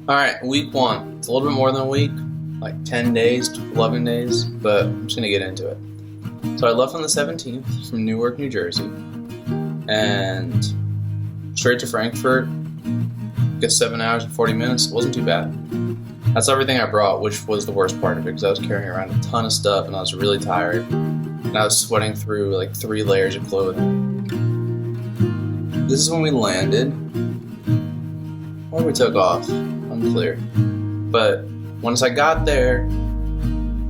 All right, week one. It's a little bit more than a week, like 10 days, 11 days, but I'm just going to get into it. So I left on the 17th from Newark, New Jersey, and straight to Frankfurt. I guess 7 hours and 40 minutes. It wasn't too bad. That's everything I brought, which was the worst part of it, because I was carrying around a ton of stuff, and I was really tired, and I was sweating through like 3 layers of clothing. This is when we landed, or we took off. Unclear. But once I got there,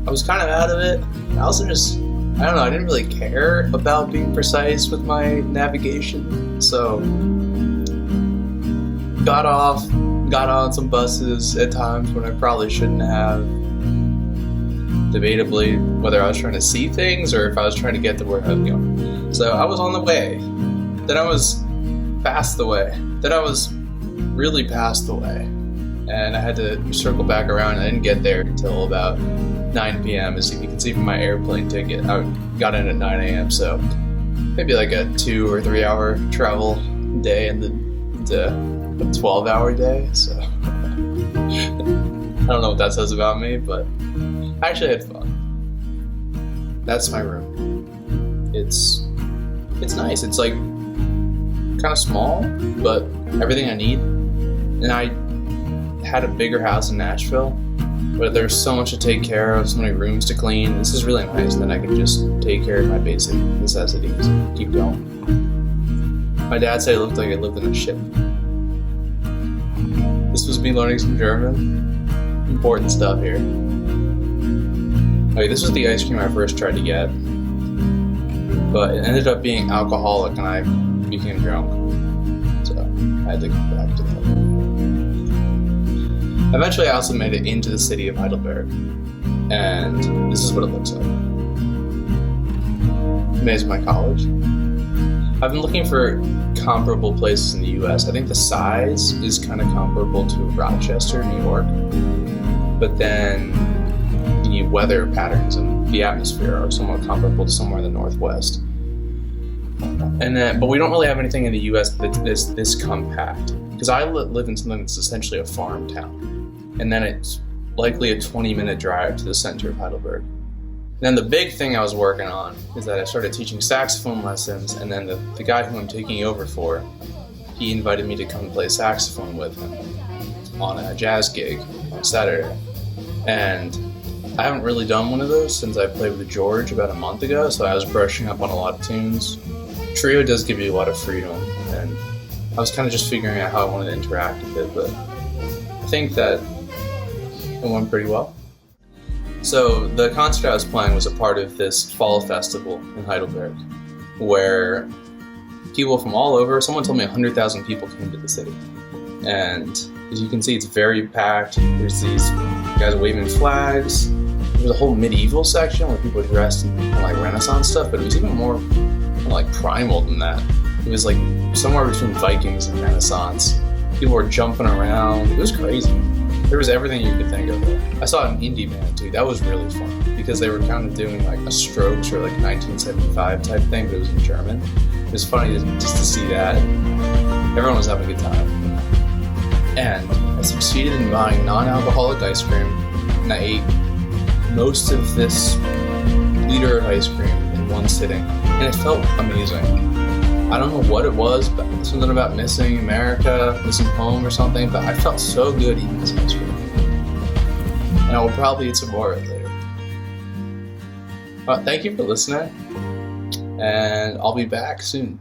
I was kind of out of it. I also I don't know, I didn't really care about being precise with my navigation. So, got on some buses at times when I probably shouldn't have. Debatably, whether I was trying to see things or if I was trying to get to where I was going. So I was on the way. Then I was past the way. Then I was really past the way. And I had to circle back around. I didn't get there until about 9 p.m. As you can see from my airplane ticket. I got in at 9 a.m. So maybe like a 2 or 3 hour travel day and a 12-hour day. So I don't know what that says about me, but I actually had fun. That's my room. It's nice. It's like kind of small, but everything I need. And I had a bigger house in Nashville, but there's so much to take care of, so many rooms to clean. This is really nice, and then I can just take care of my basic necessities and keep going. My dad said it looked like I lived in a ship. This was me learning some German. Important stuff here. Okay, this was the ice cream I first tried to get, but it ended up being alcoholic, and I became drunk, so I had to go back to that. Eventually, I also made it into the city of Heidelberg, and this is what it looks like. Amazing, my college. I've been looking for comparable places in the U.S. I think the size is kind of comparable to Rochester, New York, but then the weather patterns and the atmosphere are somewhat comparable to somewhere in the Northwest. But we don't really have anything in the U.S. that's this compact. Because I live in something that's essentially a farm town. And then it's likely a 20-minute drive to the center of Heidelberg. And then the big thing I was working on is that I started teaching saxophone lessons, and then the guy who I'm taking over for, he invited me to come play saxophone with him on a jazz gig on Saturday. And I haven't really done one of those since I played with George about a month ago, so I was brushing up on a lot of tunes. Trio does give you a lot of freedom, and I was kind of just figuring out how I wanted to interact with it, but I think that it went pretty well. So the concert I was playing was a part of this fall festival in Heidelberg, where people from all over, someone told me 100,000 people came to the city. And as you can see, it's very packed. There's these guys waving flags. There's a whole medieval section where people are dressed in like Renaissance stuff, but it was even more like primal than that. It was like somewhere between Vikings and Renaissance. People were jumping around. It was crazy. There was everything you could think of. I saw an indie band too. That was really fun because they were kind of doing like a Strokes or like 1975 type thing, but it was in German. It was funny just to see that. Everyone was having a good time. And I succeeded in buying non-alcoholic ice cream, and I ate most of this liter of ice cream in one sitting, and it felt amazing. I don't know what it was, but something about missing America, missing home or something, but I felt so good eating this ice cream. And I will probably eat some more of it later. Thank you for listening, and I'll be back soon.